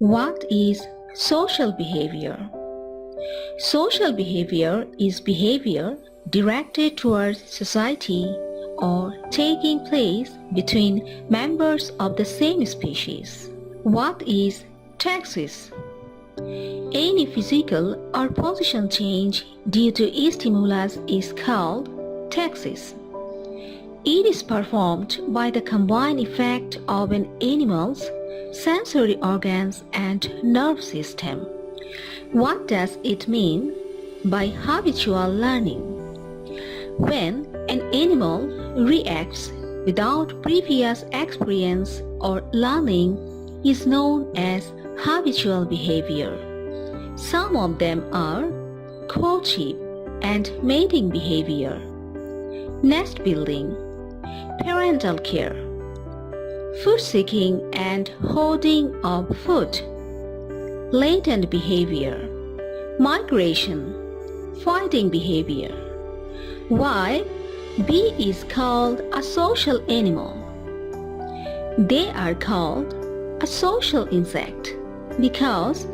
What is social behavior? Social behavior is behavior directed towards society or taking place between members of the same species. What is taxis? Any physical or position change due to stimulus is called taxis. It is performed by the combined effect of an animal's sensory organs and nerve system. What does it mean by habitual learning? When an animal reacts without previous experience or learning is known as habitual behavior. Some of them are courtship and mating behavior, nest building, parental care, food seeking and hoarding of food, latent behavior, migration, fighting behavior. Why bee is called a social animal? They are called a social insect because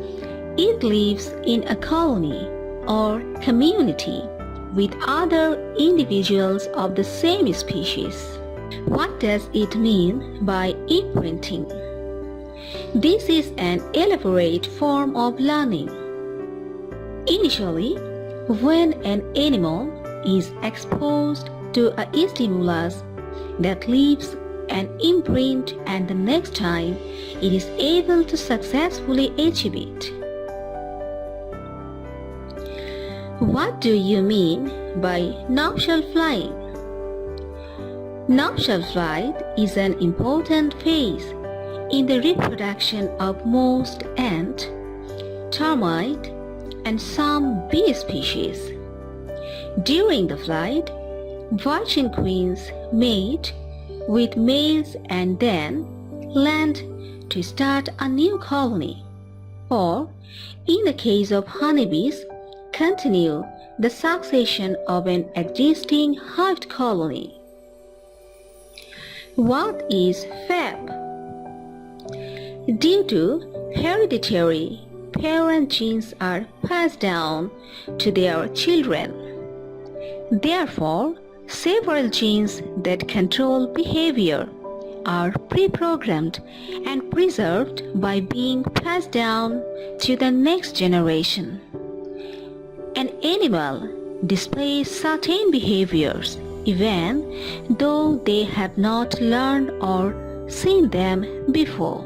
it lives in a colony or community with other individuals of the same species. What does it mean by imprinting? This is an elaborate form of learning. Initially, when an animal is exposed to a stimulus that leaves an imprint, and the next time it is able to successfully achieve it. What do you mean by nuptial flight? Nuptial flight is an important phase in the reproduction of most ant, termite, and some bee species. During the flight, virgin queens mate with males and then land to start a new colony, or in the case of honeybees, continue the succession of an existing hive colony. What is fab? Due to hereditary, parent genes are passed down to their children. Therefore, several genes that control behavior are pre-programmed and preserved by being passed down to the next generation. An animal displays certain behaviors even though they have not learned or seen them before.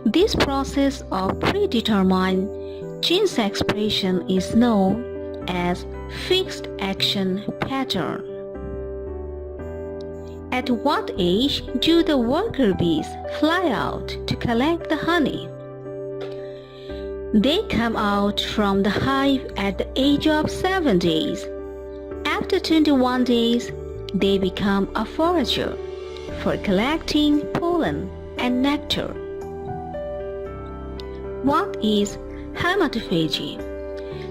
This process of predetermined genes expression is known as fixed action pattern. At what age do the worker bees fly out to collect the honey? They come out from the hive at the age of 7 days. After 21 days, they become a forager for collecting pollen and nectar. What is hematophagy?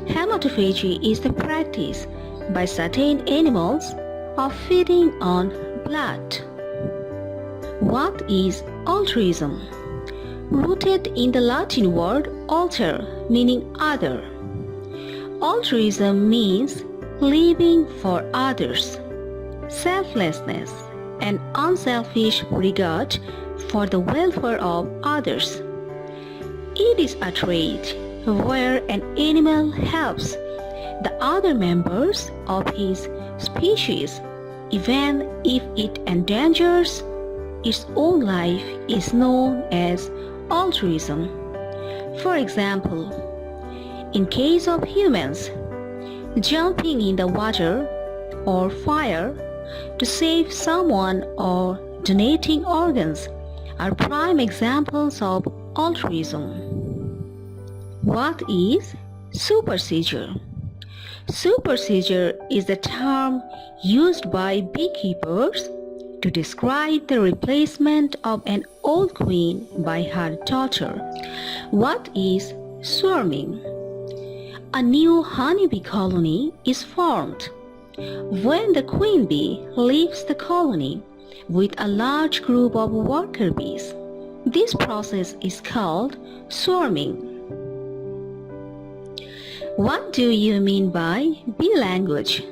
Hematophagy is the practice by certain animals of feeding on blood. What is altruism? Rooted in the Latin word alter, meaning other. Altruism means living for others, selflessness, and unselfish regard for the welfare of others. It is a trait where an animal helps the other members of his species even if it endangers its own life is known as altruism. For example, in case of humans, jumping in the water or fire to save someone or donating organs are prime examples of altruism. What is supersedure? Supersedure is the term used by beekeepers to describe the replacement of an old queen by her daughter. What is swarming? A new honeybee colony is formed when the queen bee leaves the colony with a large group of worker bees. This process is called swarming. What do you mean by bee language?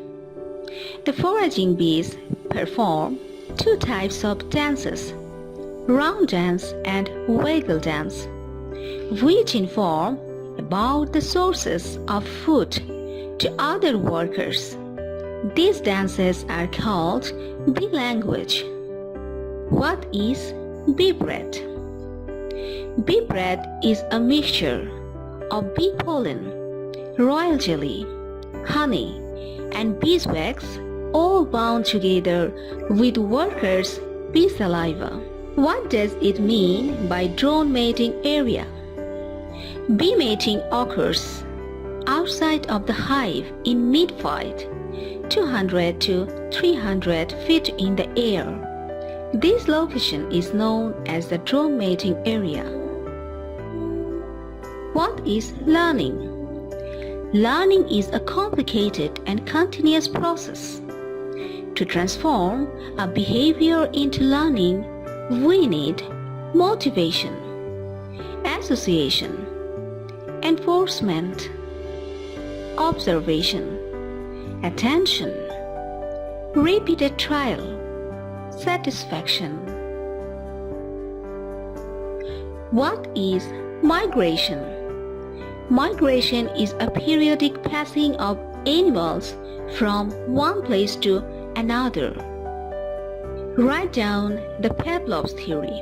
The foraging bees perform two types of dances, round dance and waggle dance, which inform about the sources of food to other workers. These dances are called bee language. What is bee breath? Bee breath is a mixture of bee pollen, royal jelly, honey, and beeswax, all bound together with workers' bee saliva. What does it mean by drone mating area? Bee mating occurs outside of the hive in mid-flight, 200 to 300 feet in the air. This location is known as the drone mating area. What is learning? Learning is a complicated and continuous process. To transform a behavior into learning, we need motivation, association, enforcement, observation, attention, repeated trial, satisfaction. What is migration? Migration is a periodic passing of animals from one place to another. Write down the Pavlov's theory.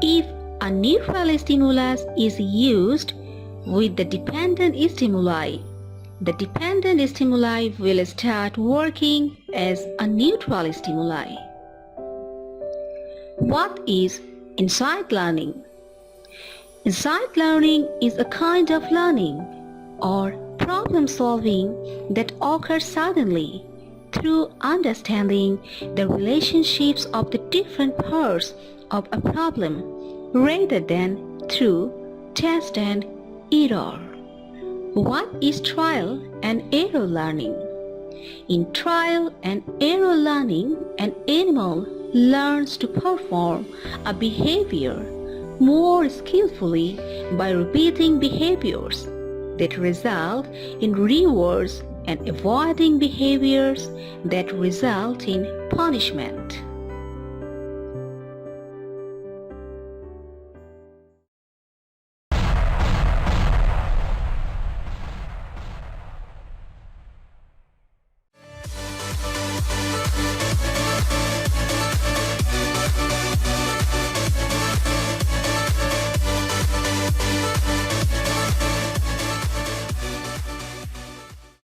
If a neutral stimulus is used with the dependent stimuli, the dependent stimuli will start working as a neutral stimuli. What is insight learning? Insight learning is a kind of learning or problem solving that occurs suddenly through understanding the relationships of the different parts of a problem rather than through test and error. What is trial and error learning? In trial and error learning, an animal learns to perform a behavior more skillfully by repeating behaviors that result in rewards and avoiding behaviors that result in punishment.